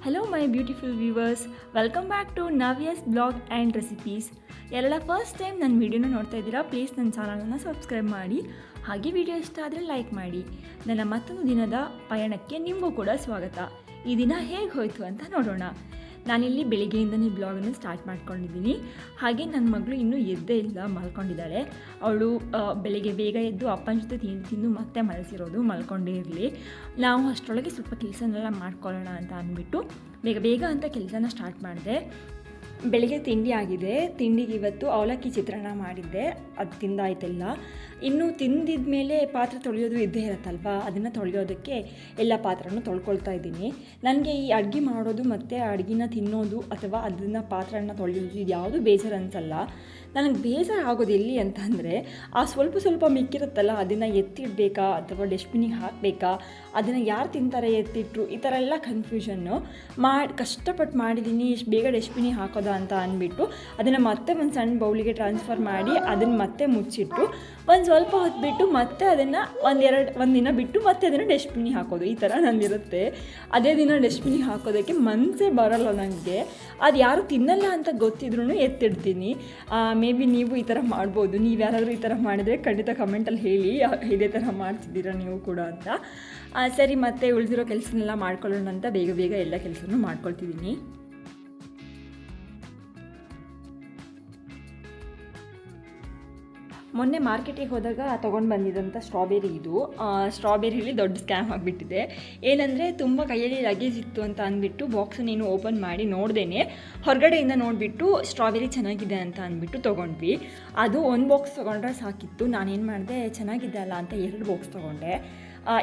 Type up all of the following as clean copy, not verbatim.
Hello my beautiful viewers, welcome back to Navya's blog and recipes. ಯಾರೆಲ್ಲ first time ನನ್ನ ವೀಡಿಯೋನ ನೋಡ್ತಾ ಇದ್ದೀರಾ, ಪ್ಲೀಸ್ ನನ್ನ ಚಾನಲನ್ನು ಸಬ್ಸ್ಕ್ರೈಬ್ ಮಾಡಿ, ಹಾಗೆ ವಿಡಿಯೋ ಇಷ್ಟ ಆದರೆ ಲೈಕ್ ಮಾಡಿ. ನನ್ನ ಮತ್ತೊಂದು ದಿನದ ಪಯಣಕ್ಕೆ ನಿಮಗೂ ಕೂಡ ಸ್ವಾಗತ. ಈ ದಿನ ಹೇಗೆ ಹೋಯಿತು ಅಂತ ನೋಡೋಣ. ನಾನಿಲ್ಲಿ ಬೆಳಿಗ್ಗೆಯಿಂದನೇ ಬ್ಲಾಗನ್ನು ಸ್ಟಾರ್ಟ್ ಮಾಡ್ಕೊಂಡಿದ್ದೀನಿ. ಹಾಗೆ ನನ್ನ ಮಗಳು ಇನ್ನೂ ಎದ್ದೇ ಇಲ್ಲ, ಮಲ್ಕೊಂಡಿದ್ದಾಳೆ. ಅವಳು ಬೆಳಿಗ್ಗೆ ಬೇಗ ಎದ್ದು ಅಪ್ಪನ ಜೊತೆ ತಿಂದು ಮತ್ತೆ ಮಲಸಿರೋದು, ಮಲ್ಕೊಂಡೇ ಇರಲಿ, ನಾವು ಅಷ್ಟರೊಳಗೆ ಸ್ವಲ್ಪ ಕೆಲಸನೆಲ್ಲ ಮಾಡ್ಕೊಳ್ಳೋಣ ಅಂತ ಅಂದ್ಬಿಟ್ಟು ಬೇಗ ಅಂತ ಕೆಲಸನ ಸ್ಟಾರ್ಟ್ ಮಾಡಿದೆ. ಬೆಳಿಗ್ಗೆ ತಿಂಡಿ ಆಗಿದೆ. ತಿಂಡಿಗೆ ಇವತ್ತು ಅವಲಕ್ಕಿ ಚಿತ್ರಾನ್ನ ಮಾಡಿದ್ದೆ, ಅದು ತಿಂದಾಯ್ತೆಲ್ಲ. ಇನ್ನು ತಿಂದಿದ ಮೇಲೆ ಪಾತ್ರೆ ತೊಳೆಯೋದು ಇದ್ದೇ ಇರುತ್ತಲ್ವ, ಅದನ್ನು ತೊಳೆಯೋದಕ್ಕೆ ಎಲ್ಲ ಪಾತ್ರನೂ ತೊಳ್ಕೊಳ್ತಾ ಇದ್ದೀನಿ. ನನಗೆ ಈ ಅಡುಗೆ ಮಾಡೋದು ಮತ್ತು ಅಡುಗೆನ ತಿನ್ನೋದು ಅಥವಾ ಅದನ್ನು ಪಾತ್ರನ ತೊಳೆಯೋದು ಇದು ಯಾವುದೂ ಬೇಜಾರು ಅನಿಸಲ್ಲ. ನನಗೆ ಬೇಜಾರು ಆಗೋದು ಎಲ್ಲಿ ಅಂತಂದರೆ, ಆ ಸ್ವಲ್ಪ ಮಿಕ್ಕಿರುತ್ತಲ್ಲ ಅದನ್ನು ಎತ್ತಿಡಬೇಕಾ ಅಥವಾ ಡಸ್ಟ್ಬಿನ್ನಿಗೆ ಹಾಕಬೇಕಾ, ಅದನ್ನು ಯಾರು ತಿಂತಾರೆ ಎತ್ತಿಟ್ಟರು, ಈ ಥರ ಎಲ್ಲ ಕನ್ಫ್ಯೂಷನ್ನು ಕಷ್ಟಪಟ್ಟು ಮಾಡಿದ್ದೀನಿ. ಇಷ್ಟು ಬೇಗ ಡಸ್ಟ್ಬಿನ್ನಿಗೆ ಹಾಕೋದಾ ಅಂತ ಅಂದ್ಬಿಟ್ಟು ಅದನ್ನು ಮತ್ತೆ ಒಂದು ಸಣ್ಣ ಬೌಲಿಗೆ ಟ್ರಾನ್ಸ್ಫರ್ ಮಾಡಿ ಅದನ್ನು ಮತ್ತೆ ಮುಚ್ಚಿಟ್ಟು ಒಂದು ಸ್ವಲ್ಪ ಹೊತ್ತು ಬಿಟ್ಟು ಮತ್ತೆ ಅದನ್ನು ಒಂದು ದಿನ ಬಿಟ್ಟು ಮತ್ತೆ ಅದನ್ನು ಡಸ್ಟ್ಬಿನ್ನಿಗೆ ಹಾಕೋದು, ಈ ಥರ ನಂದಿರುತ್ತೆ. ಅದೇ ದಿನ ಡಸ್ಟ್ಬಿನ್ನಿಗೆ ಹಾಕೋದಕ್ಕೆ ಮನಸ್ಸೇ ಬರೋಲ್ಲ ನನಗೆ. ಅದು ಯಾರು ತಿನ್ನಲ್ಲ ಅಂತ ಗೊತ್ತಿದ್ರೂ ಎತ್ತಿಡ್ತೀನಿ. ಮೇ ಬಿ ನೀವು ಈ ಥರ ಮಾಡ್ಬೋದು. ನೀವು ಯಾರಾದರೂ ಈ ಥರ ಮಾಡಿದರೆ ಖಂಡಿತ ಕಮೆಂಟಲ್ಲಿ ಹೇಳಿ, ಇದೇ ಥರ ಮಾಡ್ತಿದ್ದೀರಾ ನೀವು ಕೂಡ ಅಂತ. ಸರಿ, ಮತ್ತೆ ಉಳಿದಿರೋ ಕೆಲಸನೆಲ್ಲ ಮಾಡ್ಕೊಳ್ಳೋಣ ಅಂತ ಬೇಗ ಎಲ್ಲ ಕೆಲಸನೂ ಮಾಡ್ಕೊಳ್ತಿದ್ದೀನಿ. ಮೊನ್ನೆ ಮಾರ್ಕೆಟಿಗೆ ಹೋದಾಗ ತೊಗೊಂಡು ಬಂದಿದ್ದಂಥ ಸ್ಟ್ರಾಬೆರಿಲಿ ದೊಡ್ಡ ಸ್ಕ್ಯಾಮ್ ಆಗಿಬಿಟ್ಟಿದೆ. ಏನಂದರೆ ತುಂಬ ಕೈಯಲ್ಲಿ ಲಗೇಜ್ ಇತ್ತು ಅಂತ ಅಂದ್ಬಿಟ್ಟು ಬಾಕ್ಸ್ ನೀನು ಓಪನ್ ಮಾಡಿ ನೋಡ್ದೇನೆ ಹೊರಗಡೆಯಿಂದ ನೋಡಿಬಿಟ್ಟು ಸ್ಟ್ರಾಬೆರಿ ಚೆನ್ನಾಗಿದೆ ಅಂತ ಅಂದ್ಬಿಟ್ಟು ತೊಗೊಂಡ್ವಿ. ಅದು ಒಂದು ಬಾಕ್ಸ್ ತೊಗೊಂಡ್ರೆ ಸಾಕಿತ್ತು. ನಾನೇನು ಮಾಡಿದೆ, ಚೆನ್ನಾಗಿದೆ ಅಲ್ಲ ಅಂತ 2 ಬಾಕ್ಸ್ ತೊಗೊಂಡೆ.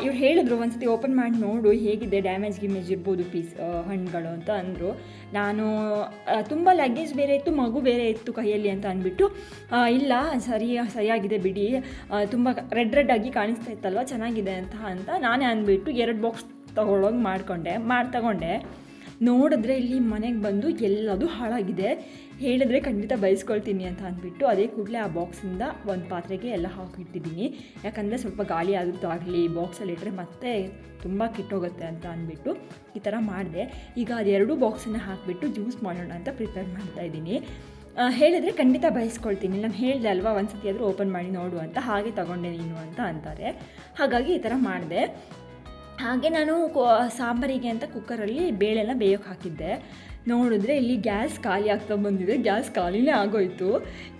ಇವ್ರು ಹೇಳಿದ್ರು ಒಂದ್ಸತಿ ಓಪನ್ ಮಾಡಿ ನೋಡು ಹೇಗಿದೆ, ಡ್ಯಾಮೇಜ್ ಇರ್ಬೋದು ಹಣ್ಣುಗಳು ಅಂತ ಅಂದರು. ನಾನು ತುಂಬ ಲಗೇಜ್ ಬೇರೆ ಇತ್ತು, ಮಗು ಬೇರೆ ಇತ್ತು ಕೈಯಲ್ಲಿ ಅಂತ ಅಂದ್ಬಿಟ್ಟು ಇಲ್ಲ ಸರಿಯಾಗಿದೆ ಬಿಡಿ, ತುಂಬ ರೆಡ್ ಆಗಿ ಕಾಣಿಸ್ತಾ ಇತ್ತಲ್ವ, ಚೆನ್ನಾಗಿದೆ ಅಂತ ನಾನೇ ಅಂದ್ಬಿಟ್ಟು 2 ಬಾಕ್ಸ್ ತಗೊಂಡೆ. ನೋಡಿದ್ರೆ ಇಲ್ಲಿ ಮನೆಗೆ ಬಂದು ಎಲ್ಲದೂ ಹಾಳಾಗಿದೆ. ಹೇಳಿದ್ರೆ ಖಂಡಿತ ಬಯಸ್ಕೊಳ್ತೀನಿ ಅಂತ ಅಂದ್ಬಿಟ್ಟು ಅದೇ ಕೂಡಲೇ ಆ ಬಾಕ್ಸಿಂದ ಒಂದು ಪಾತ್ರೆಗೆ ಎಲ್ಲ ಹಾಕಿಟ್ಟಿದ್ದೀನಿ. ಯಾಕಂದರೆ ಸ್ವಲ್ಪ ಗಾಳಿ ಆಗುತ್ತೋ ಆಗಲಿ, ಬಾಕ್ಸಲ್ಲಿ ಇಟ್ಟರೆ ಮತ್ತೆ ತುಂಬ ಕೆಟ್ಟೋಗುತ್ತೆ ಅಂತ ಅಂದ್ಬಿಟ್ಟು ಈ ಥರ ಮಾಡಿದೆ. ಈಗ ಅದು 2 ಬಾಕ್ಸನ್ನು ಹಾಕಿಬಿಟ್ಟು ಜ್ಯೂಸ್ ಮಾಡೋಣ ಅಂತ ಪ್ರಿಪೇರ್ ಮಾಡ್ತಾಯಿದ್ದೀನಿ. ಹೇಳಿದರೆ ಖಂಡಿತ ಬಯಸ್ಕೊಳ್ತೀನಿ. ನಾನು ಹೇಳಿದೆ ಅಲ್ವಾ, ಒಂದು ಸತಿ ಆದರೂ ಓಪನ್ ಮಾಡಿ ನೋಡು ಅಂತ, ಹಾಗೆ ತಗೊಂಡೆ ನೀನು ಅಂತ ಅಂತಾರೆ. ಹಾಗಾಗಿ ಈ ಥರ ಮಾಡಿದೆ. ಹಾಗೆ ನಾನು ಸಾಂಬಾರಿಗೆ ಅಂತ ಕುಕ್ಕರಲ್ಲಿ ಬೇಳೆನ ಬೇಯೋಕ್ಕೆ ಹಾಕಿದ್ದೆ. ನೋಡಿದ್ರೆ ಇಲ್ಲಿ ಗ್ಯಾಸ್ ಖಾಲಿ ಆಗ್ತಾ ಬಂದಿದೆ. ಗ್ಯಾಸ್ ಖಾಲಿನೇ ಆಗೋಯ್ತು.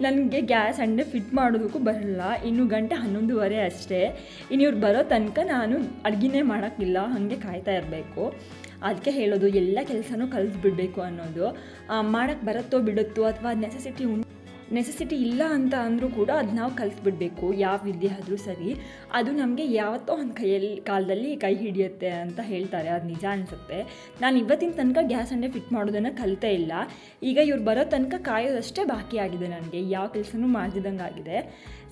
ನನಗೆ ಗ್ಯಾಸ್ ಅಂಡೆ ಫಿಟ್ ಮಾಡೋದಕ್ಕೂ ಬರಲ್ಲ. ಇನ್ನು ಗಂಟೆ 11:30 ಅಷ್ಟೇ. ಇನ್ನು ಇವ್ರು ಬರೋ ತನಕ ನಾನು ಅಡುಗೆನೇ ಮಾಡೋಕ್ಕಿಲ್ಲ, ಹಾಗೆ ಕಾಯ್ತಾ ಇರಬೇಕು. ಅದಕ್ಕೆ ಹೇಳೋದು, ಎಲ್ಲ ಕೆಲಸನೂ ಕಲಿಸ್ಬಿಡ್ಬೇಕು ಅನ್ನೋದು. ಮಾಡೋಕ್ಕೆ ಬರುತ್ತೋ ಬಿಡುತ್ತೋ ಅಥವಾ ನೆಸೆಸಿಟಿ ಇಲ್ಲ ಅಂತ ಅಂದರೂ ಕೂಡ ಅದು ನಾವು ಕಲಿಸ್ಬಿಡ್ಬೇಕು. ಯಾವ ವಿದ್ಯೆ ಆದರೂ ಸರಿ, ಅದು ನಮಗೆ ಯಾವತ್ತೋ ಒಂದು ಕಾಲದಲ್ಲಿ ಕೈ ಹಿಡಿಯುತ್ತೆ ಅಂತ ಹೇಳ್ತಾರೆ. ಅದು ನಿಜ ಅನಿಸುತ್ತೆ. ನಾನು ಇವತ್ತಿನ ತನಕ ಗ್ಯಾಸ್ ಅಂಡೆ ಫಿಟ್ ಮಾಡೋದನ್ನು ಕಲಿತೇ ಇಲ್ಲ. ಈಗ ಇವ್ರು ಬರೋ ತನಕ ಕಾಯೋದಷ್ಟೇ ಬಾಕಿ ಆಗಿದೆ. ನನಗೆ ಯಾವ ಕೆಲಸನೂ ಮಾಡ್ತಿದ್ದಂಗೆ ಆಗಿದೆ.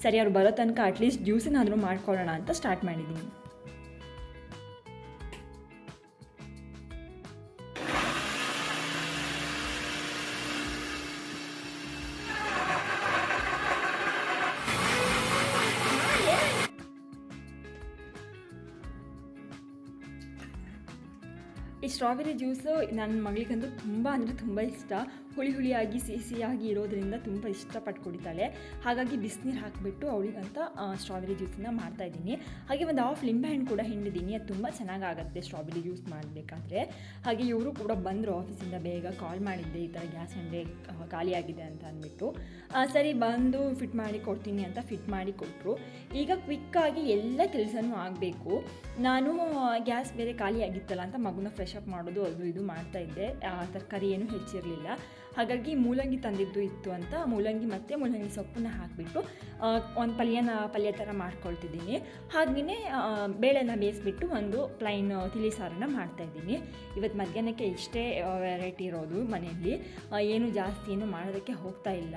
ಸರಿ, ಅವ್ರು ಬರೋ ತನಕ ಅಟ್ಲೀಸ್ಟ್ ಜ್ಯೂಸನ್ನಾದರೂ ಮಾಡ್ಕೊಳ್ಳೋಣ ಅಂತ ಸ್ಟಾರ್ಟ್ ಮಾಡಿದ್ದೀನಿ. ಈ ಸ್ಟ್ರಾಬೆರಿ ಜ್ಯೂಸು ನನ್ನ ಮಗಳಿಗಂತೂ ತುಂಬ ಇಷ್ಟ. ಹುಳಿಯಾಗಿ ಸಿಹಿಯಾಗಿ ಇರೋದ್ರಿಂದ ತುಂಬ ಇಷ್ಟಪಟ್ಟು ಕುಡಿತಾಳೆ. ಹಾಗಾಗಿ ಬಿಸಿನೀರು ಹಾಕಿಬಿಟ್ಟು ಅವಳಿಗಂತ ಸ್ಟ್ರಾಬೆರಿ ಜ್ಯೂಸನ್ನು ಮಾಡ್ತಾಯಿದ್ದೀನಿ. ಹಾಗೆ ಒಂದು 1/2 ಲಿಂಬೆಹಣ್ಣು ಕೂಡ ಹಿಂಡಿದ್ದೀನಿ. ಅದು ತುಂಬ ಚೆನ್ನಾಗಾಗುತ್ತೆ ಸ್ಟ್ರಾಬೆರಿ ಜ್ಯೂಸ್ ಮಾಡಬೇಕಾದ್ರೆ. ಹಾಗೆ ಇವರು ಕೂಡ ಬಂದರು ಆಫೀಸಿಂದ ಬೇಗ. ಕಾಲ್ ಮಾಡಿದ್ದೆ, ಈ ಥರ ಗ್ಯಾಸ್ ಅಂಡೆ ಖಾಲಿಯಾಗಿದೆ ಅಂತ ಅಂದ್ಬಿಟ್ಟು. ಸರಿ, ಬಂದು ಫಿಟ್ ಮಾಡಿ ಕೊಡ್ತೀನಿ ಅಂತ ಫಿಟ್ ಮಾಡಿ ಕೊಟ್ಟರು. ಈಗ ಕ್ವಿಕ್ಕಾಗಿ ಎಲ್ಲ ಕೆಲಸನೂ ಆಗಬೇಕು. ನಾನು ಗ್ಯಾಸ್ ಬೇರೆ ಖಾಲಿಯಾಗಿತ್ತಲ್ಲ ಅಂತ ಮಗುನ ಫ್ರೆಶ್ ಅಪ್ ಮಾಡೋದು ಅದು ಇದು ಮಾಡ್ತಾಯಿದ್ದೆ. ತರಕಾರಿ ಏನೂ ಹೆಚ್ಚಿರಲಿಲ್ಲ. ಹಾಗಾಗಿ ಮೂಲಂಗಿ ತಂದಿದ್ದು ಇತ್ತು ಅಂತ ಮೂಲಂಗಿ ಸೊಪ್ಪನ್ನ ಹಾಕಿಬಿಟ್ಟು ಒಂದು ಪಲ್ಯ ಥರ ಮಾಡ್ಕೊಳ್ತಿದ್ದೀನಿ. ಹಾಗೆಯೇ ಬೇಳೆನ ಬೇಯಿಸ್ಬಿಟ್ಟು ಒಂದು ಪ್ಲೈನ್ ತಿಳಿ ಸಾರನ್ನು ಮಾಡ್ತಾಯಿದ್ದೀನಿ. ಇವತ್ತು ಮಧ್ಯಾಹ್ನಕ್ಕೆ ಇಷ್ಟೇ ವೆರೈಟಿ ಇರೋದು ಮನೆಯಲ್ಲಿ. ಏನು ಜಾಸ್ತಿ ಏನು ಮಾಡೋದಕ್ಕೆ ಹೋಗ್ತಾ ಇಲ್ಲ.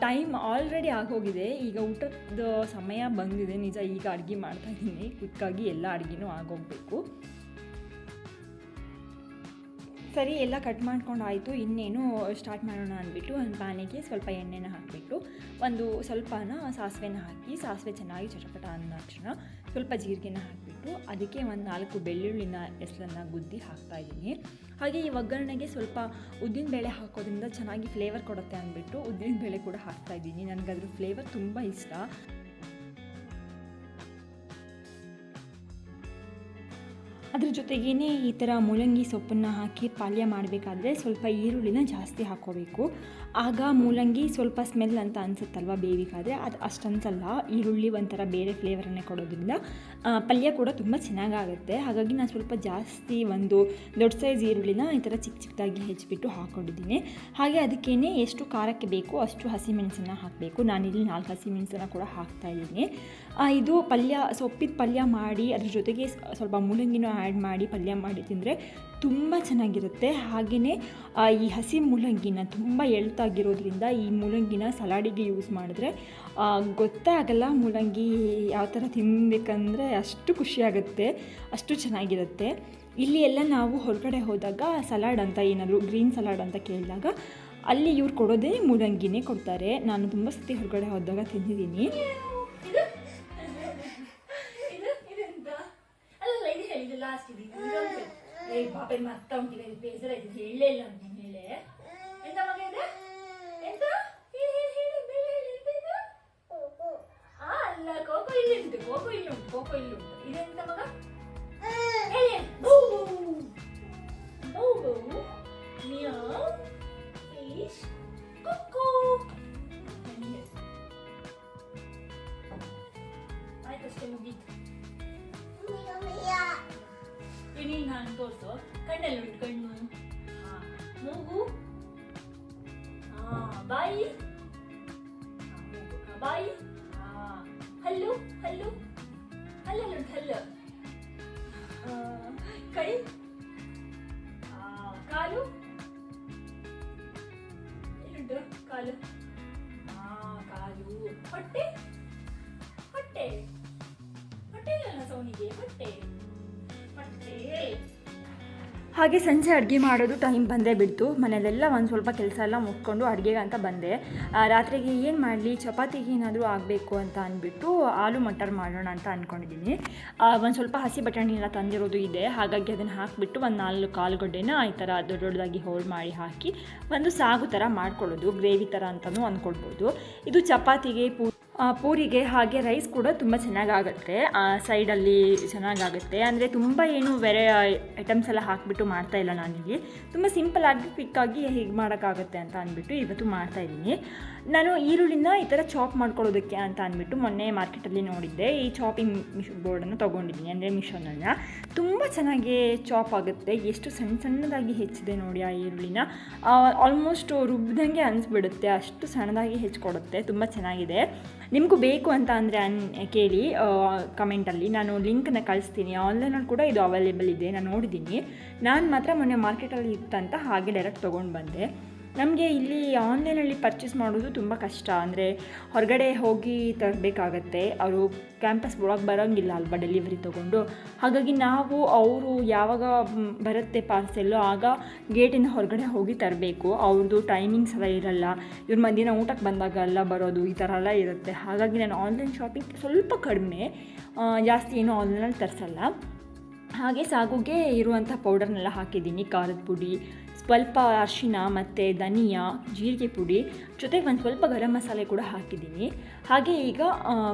ಟೈಮ್ ಆಲ್ರೆಡಿ ಆಗೋಗಿದೆ. ಈಗ ಊಟದ ಸಮಯ ಬಂದಿದೆ ನಿಜ. ಈಗ ಅಡುಗೆ ಮಾಡ್ತಾಯಿದ್ದೀನಿ. ಕ್ವಿಕ್ಕಾಗಿ ಎಲ್ಲ ಅಡುಗೆನೂ ಆಗೋಗಬೇಕು. ಸರಿ, ಎಲ್ಲ ಕಟ್ ಮಾಡ್ಕೊಂಡು ಆಯಿತು. ಇನ್ನೇನು ಸ್ಟಾರ್ಟ್ ಮಾಡೋಣ ಅಂದ್ಬಿಟ್ಟು ಒಂದು ಪ್ಯಾನಿಗೆ ಸ್ವಲ್ಪ ಎಣ್ಣೆನ ಹಾಕಿಬಿಟ್ಟು ಒಂದು ಸ್ವಲ್ಪನ ಸಾಸಿವೆನ ಹಾಕಿ, ಸಾಸಿವೆ ಚೆನ್ನಾಗಿ ಚಟಪಟ ಅಂದ ತಕ್ಷಣ ಸ್ವಲ್ಪ ಜೀರಿಗೆನ ಹಾಕಿಬಿಟ್ಟು ಹಾಕ್ಬಿಟ್ಟು ಅದಕ್ಕೆ ಒಂದು 4 ಬೆಳ್ಳುಳ್ಳಿನ ಹೆಸರನ್ನು ಗುದ್ದಿ ಹಾಕ್ತಾಯಿದ್ದೀನಿ. ಹಾಗೆ ಈ ಒಗ್ಗರಣೆಗೆ ಸ್ವಲ್ಪ ಉದ್ದಿನಬೇಳೆ ಹಾಕೋದ್ರಿಂದ ಚೆನ್ನಾಗಿ ಫ್ಲೇವರ್ ಕೊಡುತ್ತೆ ಅಂದ್ಬಿಟ್ಟು ಉದ್ದಿನಬೇಳೆ ಕೂಡ ಹಾಕ್ತಾಯಿದ್ದೀನಿ. ನನಗದ್ರ ಫ್ಲೇವರ್ ತುಂಬ ಇಷ್ಟ. ಅದ್ರ ಜೊತೆಗೇ ಈ ಥರ ಮೂಲಂಗಿ ಸೊಪ್ಪನ್ನು ಹಾಕಿ ಪಲ್ಯ ಮಾಡಬೇಕಾದ್ರೆ ಸ್ವಲ್ಪ ಈರುಳ್ಳಿನ ಜಾಸ್ತಿ ಹಾಕ್ಕೋಬೇಕು. ಆಗ ಮೂಲಂಗಿ ಸ್ವಲ್ಪ ಸ್ಮೆಲ್ ಅಂತ ಅನಿಸುತ್ತಲ್ವ ಬೇಯಬೇಕಾದ್ರೆ, ಅದು ಅಷ್ಟು ಅನಿಸಲ್ಲ. ಈರುಳ್ಳಿ ಒಂಥರ ಬೇರೆ ಫ್ಲೇವರನ್ನೇ ಕೊಡೋದ್ರಿಂದ ಪಲ್ಯ ಕೂಡ ತುಂಬ ಚೆನ್ನಾಗಾಗುತ್ತೆ. ಹಾಗಾಗಿ ನಾನು ಸ್ವಲ್ಪ ಜಾಸ್ತಿ ಒಂದು ದೊಡ್ಡ ಸೈಜ್ ಈರುಳ್ಳಿನ ಈ ಥರ ಚಿಕ್ಕ ಚಿಕ್ಕದಾಗಿ ಹೆಚ್ಚಿಬಿಟ್ಟು ಹಾಕ್ಕೊಂಡಿದ್ದೀನಿ. ಹಾಗೆ ಅದಕ್ಕೇ ಎಷ್ಟು ಖಾರಕ್ಕೆ ಬೇಕು ಅಷ್ಟು ಹಸಿಮೆಣಸನ್ನು ಹಾಕಬೇಕು. ನಾನಿಲ್ಲಿ 4 ಹಸಿಮೆಣಸನ್ನು ಕೂಡ ಹಾಕ್ತಾಯಿದ್ದೀನಿ. ಇದು ಪಲ್ಯ, ಸೊಪ್ಪಿನ ಪಲ್ಯ ಮಾಡಿ ಅದ್ರ ಜೊತೆಗೆ ಸ್ವಲ್ಪ ಮೂಲಂಗಿನೂ ಆ್ಯಡ್ ಮಾಡಿ ಪಲ್ಯ ಮಾಡಿ ತಿಂದರೆ ತುಂಬ ಚೆನ್ನಾಗಿರುತ್ತೆ. ಹಾಗೆಯೇ ಈ ಹಸಿ ಮೂಲಂಗಿನ ತುಂಬ ಎಳ್ತಾಗಿರೋದ್ರಿಂದ ಈ ಮೂಲಂಗಿನ ಸಲಾಡಿಗೆ ಯೂಸ್ ಮಾಡಿದ್ರೆ ಗೊತ್ತೇ ಆಗಲ್ಲ ಮೂಲಂಗಿ ಯಾವ ಥರ ತಿನ್ನಬೇಕಂದ್ರೆ ಅಷ್ಟು ಖುಷಿಯಾಗುತ್ತೆ, ಅಷ್ಟು ಚೆನ್ನಾಗಿರುತ್ತೆ. ಇಲ್ಲಿ ಎಲ್ಲ ನಾವು ಹೊರಗಡೆ ಹೋದಾಗ ಸಲಾಡ್ ಅಂತ ಏನಾದರೂ ಗ್ರೀನ್ ಸಲಾಡ್ ಅಂತ ಕೇಳಿದಾಗ ಅಲ್ಲಿ ಇವ್ರು ಕೊಡೋದೇ ಮೂಲಂಗಿನೇ ಕೊಡ್ತಾರೆ. ನಾನು ತುಂಬ ಸತಿ ಹೊರಗಡೆ ಹೋದಾಗ ತಿಂದಿದ್ದೀನಿ. ಆಯ್ತಷ್ಟೇ ಮುಗೀತು. ನೀನು ನಾನು ತೋರಿಸು, ಕಣ್ಣಲ್ಲಿ ಉಂಟು ಕಣ್ಣು, ಮೂಗು, ಬಾಯಿ, ಬಾಯಿ, ಹಲ್ಲು ಹಲ್ಲು ಹಲ್ಲಲ್ಲಿ ಉಂಟು ಹಲ್ಲು, ಕೈ, ಕಾಲು, ಎಲ್ಲುಂಟು ಕಾಲು, ಕಾಲು, ಹೊಟ್ಟೆ, ಹೊಟ್ಟೆ ಹೊಟ್ಟೆ ಇಲ್ಲ ಸೌನಿಗೆ, ಹೊಟ್ಟೆ. ಹಾಗೆ ಸಂಜೆ ಅಡುಗೆ ಮಾಡೋದು ಟೈಮ್ ಬಂದೇ ಬಿಡ್ತು. ಮನೆಯಲ್ಲೆಲ್ಲ ಒಂದು ಸ್ವಲ್ಪ ಕೆಲಸ ಎಲ್ಲ ಮುಗಿಸ್ಕೊಂಡು ಅಡುಗೆಗೆ ಅಂತ ಬಂದೆ. ರಾತ್ರಿಗೆ ಏನು ಮಾಡಲಿ, ಚಪಾತಿಗೆ ಏನಾದರೂ ಆಗಬೇಕು ಅಂತ ಅಂದ್ಬಿಟ್ಟು ಆಲೂ ಮಟರ್ ಮಾಡೋಣ ಅಂತ ಅಂದ್ಕೊಂಡಿದ್ದೀನಿ. ಒಂದು ಸ್ವಲ್ಪ ಹಸಿ ಬಟಾಣಿ ಎಲ್ಲ ತಂದಿರೋದು ಇದೆ, ಹಾಗಾಗಿ ಅದನ್ನು ಹಾಕಿಬಿಟ್ಟು ಒಂದು 4 ಆಲೂಗಡ್ಡೆನ ಈ ಥರ ದೊಡ್ಡದಾಗಿ ಹೋಲ್ ಮಾಡಿ ಹಾಕಿ ಒಂದು ಸಾಗು ಥರ ಮಾಡ್ಕೊಳ್ಳೋದು, ಗ್ರೇವಿ ಥರ ಅಂತಲೂ ಅಂದ್ಕೊಳ್ಬೋದು. ಇದು ಚಪಾತಿಗೆ, ಪೂರಿಗೆ ಹಾಗೆ ರೈಸ್ ಕೂಡ ತುಂಬ ಚೆನ್ನಾಗಾಗುತ್ತೆ. ಸೈಡಲ್ಲಿ ಚೆನ್ನಾಗಾಗುತ್ತೆ. ಅಂದರೆ ತುಂಬ ಏನು ಬೇರೆ ಐಟಮ್ಸ್ ಎಲ್ಲ ಹಾಕಿಬಿಟ್ಟು ಮಾಡ್ತಾಯಿಲ್ಲ ನಾನಿಲ್ಲಿ. ತುಂಬ ಸಿಂಪಲ್ಲಾಗಿ ಕ್ವಿಕ್ಕಾಗಿ ಹೀಗೆ ಮಾಡೋಕ್ಕಾಗುತ್ತೆ ಅಂತ ಅಂದ್ಬಿಟ್ಟು ಇವತ್ತು ಮಾಡ್ತಾಯಿದ್ದೀನಿ. ನಾನು ಈರುಳ್ಳಿನ ಈ ಥರ ಚಾಪ್ ಮಾಡ್ಕೊಳ್ಳೋದಕ್ಕೆ ಅಂತ ಅಂದ್ಬಿಟ್ಟು ಮೊನ್ನೆ ಮಾರ್ಕೆಟಲ್ಲಿ ನೋಡಿದ್ದೆ. ಈ ಚಾಪಿಂಗ್ ಬೋರ್ಡನ್ನು ತೊಗೊಂಡಿದ್ದೀನಿ, ಅಂದರೆ ಮಿಷೋನನ್ನು. ತುಂಬ ಚೆನ್ನಾಗಿ ಚಾಪ್ ಆಗುತ್ತೆ. ಎಷ್ಟು ಸಣ್ಣದಾಗಿ ಹೆಚ್ಚಿದೆ ನೋಡಿ ಆ ಈರುಳ್ಳಿನ. ಆಲ್ಮೋಸ್ಟ್ ರುಬ್ಬಿದಂಗೆ ಅನಿಸ್ಬಿಡುತ್ತೆ, ಅಷ್ಟು ಸಣ್ಣದಾಗಿ ಹೆಚ್ಚಿಕೊಡುತ್ತೆ. ತುಂಬ ಚೆನ್ನಾಗಿದೆ. ನಿಮಗೂ ಬೇಕು ಅಂತ ಅಂದರೆ ಕೇಳಿ ಕಮೆಂಟಲ್ಲಿ, ನಾನು ಲಿಂಕನ್ನು ಕಳಿಸ್ತೀನಿ. ಆನ್ಲೈನಲ್ಲಿ ಕೂಡ ಇದು ಅವೈಲೇಬಲ್ ಇದೆ, ನಾನು ನೋಡಿದ್ದೀನಿ. ನಾನು ಮಾತ್ರ ಮೊನ್ನೆ ಮಾರ್ಕೆಟಲ್ಲಿ ಇತ್ತಂತ ಹಾಗೆ ಡೈರೆಕ್ಟ್ ತೊಗೊಂಡು ಬಂದೆ. ನಮಗೆ ಇಲ್ಲಿ ಆನ್ಲೈನಲ್ಲಿ ಪರ್ಚೇಸ್ ಮಾಡೋದು ತುಂಬ ಕಷ್ಟ. ಅಂದರೆ ಹೊರಗಡೆ ಹೋಗಿ ತರಬೇಕಾಗತ್ತೆ, ಅವರು ಕ್ಯಾಂಪಸ್ ಒಳಗೆ ಬರೋಂಗಿಲ್ಲ ಅಲ್ವಾ ಡೆಲಿವರಿ ತೊಗೊಂಡು. ಹಾಗಾಗಿ ನಾವು ಅವರು ಯಾವಾಗ ಬರುತ್ತೆ ಪಾರ್ಸೆಲ್ಲು ಆಗ ಗೇಟಿಂದ ಹೊರಗಡೆ ಹೋಗಿ ತರಬೇಕು. ಅವ್ರದ್ದು ಟೈಮಿಂಗ್ಸ್ ಎಲ್ಲ ಇರಲ್ಲ, ಇವ್ರ ಮಧ್ಯಾಹ್ನ ಊಟಕ್ಕೆ ಬಂದಾಗ ಎಲ್ಲ ಬರೋದು ಈ ಥರ ಎಲ್ಲ ಇರುತ್ತೆ. ಹಾಗಾಗಿ ನಾನು ಆನ್ಲೈನ್ ಶಾಪಿಂಗ್ ಸ್ವಲ್ಪ ಕಡಿಮೆ, ಜಾಸ್ತಿ ಏನೂ ಆನ್ಲೈನಲ್ಲಿ ತರಿಸಲ್ಲ. ಹಾಗೆ ಸಾಗುಗೆ ಇರುವಂಥ ಪೌಡರ್ನೆಲ್ಲ ಹಾಕಿದ್ದೀನಿ, ಖಾರದ ಪುಡಿ, ಸ್ವಲ್ಪ ಅರಿಶಿನ ಮತ್ತು ಧನಿಯಾ, ಜೀರಿಗೆ ಪುಡಿ, ಜೊತೆಗೆ ಒಂದು ಸ್ವಲ್ಪ ಗರಂ ಮಸಾಲೆ ಕೂಡ ಹಾಕಿದ್ದೀನಿ. ಹಾಗೆ ಈಗ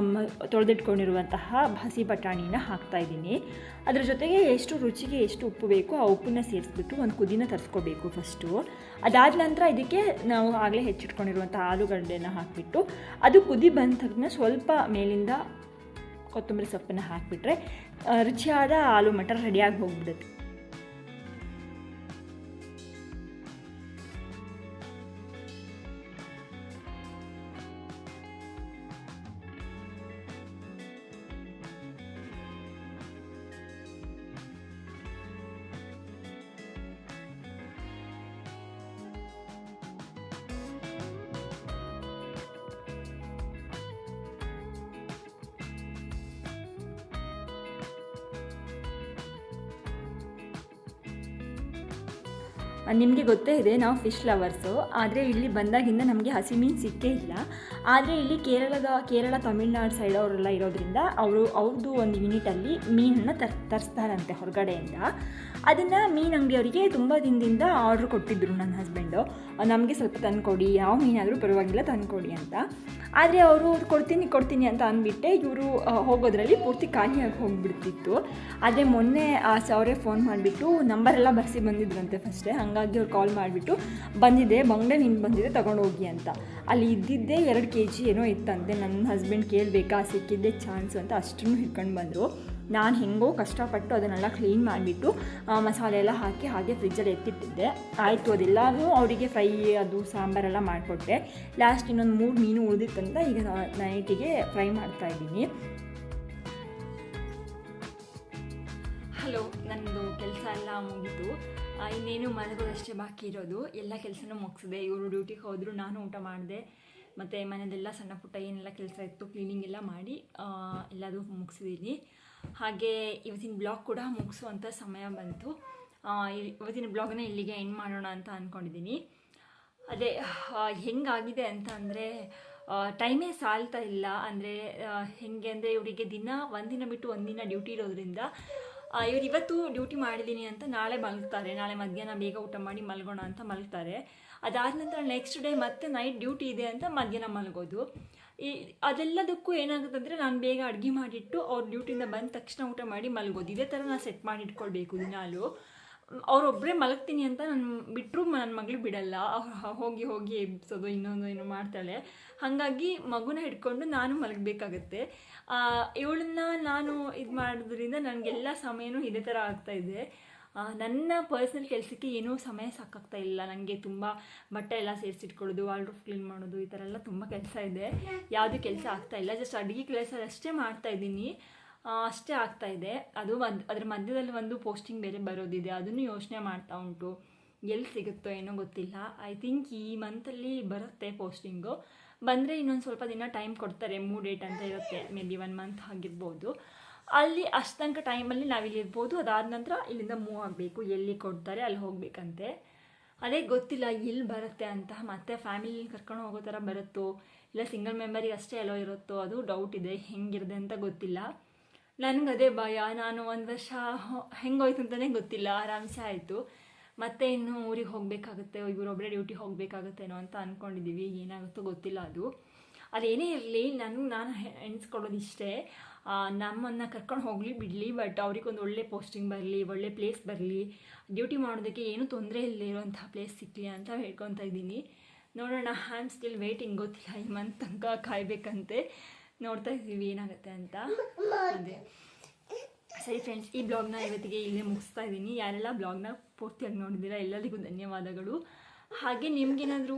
ತೊಳೆದಿಟ್ಕೊಂಡಿರುವಂತಹ ಹಸಿ ಬಟಾಣಿನ ಹಾಕ್ತಾಯಿದ್ದೀನಿ. ಅದ್ರ ಜೊತೆಗೆ ಎಷ್ಟು ರುಚಿಗೆ ಎಷ್ಟು ಉಪ್ಪು ಬೇಕು ಆ ಉಪ್ಪನ್ನ ಸೇರಿಸ್ಬಿಟ್ಟು ಒಂದು ಕುದಿನ ತರಿಸ್ಕೋಬೇಕು ಫಸ್ಟು. ಅದಾದ ನಂತರ ಇದಕ್ಕೆ ನಾವು ಆಗಲೇ ಹೆಚ್ಚಿಟ್ಕೊಂಡಿರುವಂಥ ಆಲೂಗಡ್ಡೆನ ಹಾಕಿಬಿಟ್ಟು ಅದು ಕುದಿ ಬಂದ ತಕ್ಷಣ ಸ್ವಲ್ಪ ಮೇಲಿಂದ ಕೊತ್ತಂಬರಿ ಸೊಪ್ಪನ್ನು ಹಾಕಿಬಿಟ್ರೆ ರುಚಿಯಾದ ಆಲೂ ಮಟರ್ ರೆಡಿಯಾಗಿ ಹೋಗ್ಬಿಡುತ್ತೆ. ನಿಮಗೆ ಗೊತ್ತೇ ಇದೆ ನಾವು ಫಿಶ್ ಲವರ್ಸು, ಆದರೆ ಇಲ್ಲಿ ಬಂದಾಗಿಂದ ನಮಗೆ ಹಸಿ ಮೀನು ಸಿಕ್ಕೇ ಇಲ್ಲ. ಆದರೆ ಇಲ್ಲಿ ಕೇರಳ ತಮಿಳ್ನಾಡು ಸೈಡ್ ಅವರೆಲ್ಲ ಇರೋದ್ರಿಂದ ಅವ್ರದ್ದು ಒಂದು ಯೂನಿಟಲ್ಲಿ ಮೀನನ್ನು ತರಿಸ್ತಾರಂತೆ ಹೊರಗಡೆಯಿಂದ. ಅದನ್ನು ಮೀನು ಅಂಗಡಿಯವರಿಗೆ ತುಂಬ ದಿನದಿಂದ ಆರ್ಡ್ರ್ ಕೊಟ್ಟಿದ್ದರು ನನ್ನ ಹಸ್ಬೆಂಡು, ನಮಗೆ ಸ್ವಲ್ಪ ತಂದುಕೊಡಿ, ಯಾವ ಮೀನಾದರೂ ಪರವಾಗಿಲ್ಲ ತಂದುಕೊಡಿ ಅಂತ. ಆದರೆ ಅವರು ಕೊಡ್ತೀನಿ ಅಂತ ಅಂದ್ಬಿಟ್ಟೆ ಇವರು ಹೋಗೋದ್ರಲ್ಲಿ ಪೂರ್ತಿ ಖಾಲಿಯಾಗಿ ಹೋಗಿಬಿಡ್ತಿತ್ತು. ಆದರೆ ಮೊನ್ನೆ ಅವರೇ ಫೋನ್ ಮಾಡಿಬಿಟ್ಟು ನಂಬರೆಲ್ಲ ಬರೆಸಿ ಬಂದಿದ್ರಂತೆ ಫಸ್ಟೇ, ಹಾಗಾಗಿ ಅವ್ರು ಕಾಲ್ ಮಾಡಿಬಿಟ್ಟು ಬಂದಿದೆ ಬಂಗಡೆ ಮೀನು ಬಂದಿದೆ ತೊಗೊಂಡೋಗಿ ಅಂತ. ಅಲ್ಲಿ ಇದ್ದಿದ್ದೇ 2 kg ಏನೋ ಇತ್ತಂತೆ. ನನ್ನ ಹಸ್ಬೆಂಡ್ ಕೇಳಬೇಕಾ ಸಿಕ್ಕಿದ್ದೆ ಚಾನ್ಸು ಅಂತ ಅಷ್ಟನ್ನು ಹಿಡ್ಕೊಂಡು ಬಂದರು. ನಾನು ಹೆಂಗೋ ಕಷ್ಟಪಟ್ಟು ಅದನ್ನೆಲ್ಲ ಕ್ಲೀನ್ ಮಾಡಿಬಿಟ್ಟು ಮಸಾಲೆ ಎಲ್ಲ ಹಾಕಿ ಹಾಗೆ ಫ್ರಿಜ್ಜಲ್ಲಿ ಎತ್ತಿಟ್ಟಿದ್ದೆ. ಆಯಿತು, ಅದೆಲ್ಲವೂ ಅವರಿಗೆ ಫ್ರೈ ಅದು ಸಾಂಬಾರೆಲ್ಲ ಮಾಡಿಕೊಟ್ಟೆ. ಲಾಸ್ಟ್ ಇನ್ನೊಂದು 3 ಮೀನು ಉಳಿದಿತ್ತಂತ ಈಗ ನೈಟಿಗೆ ಫ್ರೈ ಮಾಡ್ತಾಯಿದ್ದೀನಿ. ಹಲೋ, ನನ್ನದು ಕೆಲಸ ಎಲ್ಲ ಮುಗೀತು, ಇನ್ನೇನು ಮಲಗೋದಷ್ಟೇ ಬಾಕಿ ಇರೋದು. ಎಲ್ಲ ಕೆಲಸನೂ ಮುಗಿಸಿದೆ. ಇವರು ಡ್ಯೂಟಿಗೆ ಹೋದರು, ನಾನು ಊಟ ಮಾಡಿದೆ, ಮತ್ತು ಮನೆಯದೆಲ್ಲ ಸಣ್ಣ ಪುಟ್ಟ ಏನೆಲ್ಲ ಕೆಲಸ ಇತ್ತು ಕ್ಲೀನಿಂಗ್ ಎಲ್ಲ ಮಾಡಿ ಎಲ್ಲದೂ ಮುಗಿಸಿದ್ದೀನಿ. ಹಾಗೆ ಇವತ್ತಿನ ಬ್ಲಾಗ್ ಕೂಡ ಮುಗಿಸುವಂಥ ಸಮಯ ಬಂತು. ಇವತ್ತಿನ ಬ್ಲಾಗನ್ನ ಇಲ್ಲಿಗೆ ಎಂಡ್ ಮಾಡೋಣ ಅಂತ ಅಂದ್ಕೊಂಡಿದ್ದೀನಿ. ಅದೇ ಹೆಂಗಾಗಿದೆ ಅಂತ ಅಂದರೆ ಟೈಮೇ ಸಾಲ್ತಾ ಇಲ್ಲ. ಅಂದರೆ ಹೆಂಗೆ ಅಂದರೆ ಇವರಿಗೆ ಒಂದಿನ ಬಿಟ್ಟು ಒಂದಿನ ಡ್ಯೂಟಿ ಇರೋದ್ರಿಂದ ಇವ್ರು ಇವತ್ತು ಡ್ಯೂಟಿ ಮಾಡಿದ್ದೀನಿ ಅಂತ ನಾಳೆ ಮಲಗ್ತಾರೆ. ನಾಳೆ ಮಧ್ಯಾಹ್ನ ಬೇಗ ಊಟ ಮಾಡಿ ಮಲಗೋಣ ಅಂತ ಮಲಗ್ತಾರೆ. ಅದಾದ ನಂತರ ನೆಕ್ಸ್ಟ್ ಡೇ ಮತ್ತೆ ನೈಟ್ ಡ್ಯೂಟಿ ಇದೆ ಅಂತ ಮಧ್ಯಾಹ್ನ ಮಲಗೋದು. ಅದೆಲ್ಲದಕ್ಕೂ ಏನಾಗುತ್ತಂದರೆ ನಾನು ಬೇಗ ಅಡುಗೆ ಮಾಡಿಟ್ಟು ಅವ್ರ ಡ್ಯೂಟಿಯಿಂದ ಬಂದ ತಕ್ಷಣ ಊಟ ಮಾಡಿ ಮಲಗೋದು. ಇದೇ ಥರ ನಾನು ಸೆಟ್ ಮಾಡಿಟ್ಕೊಳ್ಬೇಕು ದಿನಾಲು. ಅವರೊಬ್ಬರೇ ಮಲಗ್ತೀನಿ ಅಂತ ನಾನು ಬಿಟ್ಟರು ನನ್ನ ಮಗಳು ಬಿಡಲ್ಲ, ಹೋಗಿ ಎಬ್ಸೋದು ಇನ್ನೊಂದು ಏನೋ ಮಾಡ್ತಾಳೆ. ಹಾಗಾಗಿ ಮಗುನ ಹಿಡ್ಕೊಂಡು ನಾನು ಮಲಗಬೇಕಾಗತ್ತೆ. ಇವಳನ್ನ ನಾನು ಇದು ಮಾಡೋದ್ರಿಂದ ನನಗೆಲ್ಲ ಸಮಯನೂ ಇದೇ ಥರ ಆಗ್ತಾಯಿದೆ. ನನ್ನ ಪರ್ಸ್ನಲ್ ಕೆಲಸಕ್ಕೆ ಏನೂ ಸಮಯ ಸಾಕಾಗ್ತಾ ಇಲ್ಲ. ನನಗೆ ತುಂಬ ಬಟ್ಟೆ ಎಲ್ಲ ಸೇರಿಸಿಟ್ಕೊಳ್ಳೋದು, ವಾರ್ಡ್ರೋಬ್ ಕ್ಲೀನ್ ಮಾಡೋದು, ಈ ಥರ ಎಲ್ಲ ತುಂಬ ಕೆಲಸ ಇದೆ. ಯಾವುದೂ ಕೆಲಸ ಆಗ್ತಾಯಿಲ್ಲ. ಜಸ್ಟ್ ಅಡುಗೆ ಕೆಲಸ ಅಷ್ಟೇ ಮಾಡ್ತಾಯಿದ್ದೀನಿ, ಅಷ್ಟೇ ಆಗ್ತಾಯಿದೆ. ಅದು ಅದ್ರ ಮಧ್ಯದಲ್ಲಿ ಒಂದು ಪೋಸ್ಟಿಂಗ್ ಬೇರೆ ಬರೋದಿದೆ, ಅದನ್ನು ಯೋಚನೆ ಮಾಡ್ತಾ ಉಂಟು. ಎಲ್ಲಿ ಸಿಗುತ್ತೋ ಏನೋ ಗೊತ್ತಿಲ್ಲ. ಐ ಥಿಂಕ್ ಈ ಮಂತಲ್ಲಿ ಬರುತ್ತೆ ಪೋಸ್ಟಿಂಗು. ಬಂದರೆ ಇನ್ನೊಂದು ಸ್ವಲ್ಪ ದಿನ ಟೈಮ್ ಕೊಡ್ತಾರೆ. 3 ಡೇಟ್ ಅಂತ ಇರುತ್ತೆ, ಮೇ ಬಿ 1 ಮಂತ್ ಆಗಿರ್ಬೋದು. ಅಲ್ಲಿ ಅಷ್ಟು ತನಕ ಟೈಮಲ್ಲಿ ನಾವಿಲ್ಲಿ ಇರ್ಬೋದು. ಅದಾದ ನಂತರ ಇಲ್ಲಿಂದ ಮೂವ್ ಆಗಬೇಕು. ಎಲ್ಲಿ ಕೊಡ್ತಾರೆ ಅಲ್ಲಿ ಹೋಗಬೇಕಂತೆ. ಅದೇ ಗೊತ್ತಿಲ್ಲ ಎಲ್ಲಿ ಬರುತ್ತೆ ಅಂತ. ಮತ್ತು ಫ್ಯಾಮಿಲಿ ಕರ್ಕೊಂಡು ಹೋಗೋ ಥರ ಬರುತ್ತೋ ಇಲ್ಲ ಸಿಂಗಲ್ ಮೆಂಬರಿಗೆ ಅಷ್ಟೇ ಎಲ್ಲೋ ಇರುತ್ತೋ ಅದು ಡೌಟ್ ಇದೆ. ಹೆಂಗಿರುತ್ತೆ ಅಂತ ಗೊತ್ತಿಲ್ಲ. ನನಗೆ ಅದೇ ಭಯ. ನಾನು 1 ವರ್ಷ ಹೆಂಗೋಯ್ತು ಅಂತಲೇ ಗೊತ್ತಿಲ್ಲ. ಆರಾಮ್ಸೆ ಆಯಿತು. ಮತ್ತೆ ಇನ್ನು ಊರಿಗೆ ಹೋಗಬೇಕಾಗುತ್ತೆ, ಇವರೊಬ್ಬರೇ ಡ್ಯೂಟಿ ಹೋಗಬೇಕಾಗುತ್ತೇನೋ ಅಂತ ಅಂದ್ಕೊಂಡಿದ್ದೀವಿ. ಏನಾಗುತ್ತೋ ಗೊತ್ತಿಲ್ಲ. ಅದೇನೇ ಇರಲಿ, ನಾನು ಎಣಿಸ್ಕೊಳ್ಳೋದು ಇಷ್ಟೇ, ನಮ್ಮನ್ನು ಕರ್ಕೊಂಡು ಹೋಗಲಿ ಬಿಡಲಿ, ಬಟ್ ಅವ್ರಿಗೊಂದು ಒಳ್ಳೆ ಪೋಸ್ಟಿಂಗ್ ಬರಲಿ, ಒಳ್ಳೆ ಪ್ಲೇಸ್ ಬರಲಿ, ಡ್ಯೂಟಿ ಮಾಡೋದಕ್ಕೆ ಏನೂ ತೊಂದರೆ ಇಲ್ಲದೆ ಇರೋಂಥ ಪ್ಲೇಸ್ ಸಿಕ್ಕಲಿ ಅಂತ ಹೇಳ್ಕೊತಾ ಇದ್ದೀನಿ. ನೋಡೋಣ. I am still waiting. ಗೊತ್ತಿಲ್ಲ, ಈ ಮಂತ್ ತನಕ ಕಾಯಬೇಕಂತೆ. ನೋಡ್ತಾ ಇದ್ದೀವಿ ಏನಾಗುತ್ತೆ ಅಂತ. ಅದೇ ಸರಿ ಫ್ರೆಂಡ್ಸ್, ಈ ಬ್ಲಾಗ್ನ ಇವತ್ತಿಗೆ ಇಲ್ಲೇ ಮುಗಿಸ್ತಾ ಇದ್ದೀನಿ. ಯಾರೆಲ್ಲ ಬ್ಲಾಗ್ನ ಪೂರ್ತಿಯಾಗಿ ನೋಡಿದ್ದೀರಾ ಎಲ್ಲರಿಗೂ ಧನ್ಯವಾದಗಳು. ಹಾಗೆ ನಿಮ್ಗೇನಾದರೂ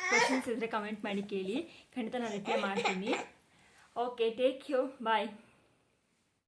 ಕ್ವೆಶನ್ಸ್ ಇದ್ದರೆ ಕಮೆಂಟ್ ಮಾಡಿ ಕೇಳಿ, ಖಂಡಿತ ನಾನು ರಿಪ್ಲೈ ಮಾಡ್ತೀನಿ. ಓಕೆ, ಟೇಕ್ ಕೇರ್, ಬಾಯ್.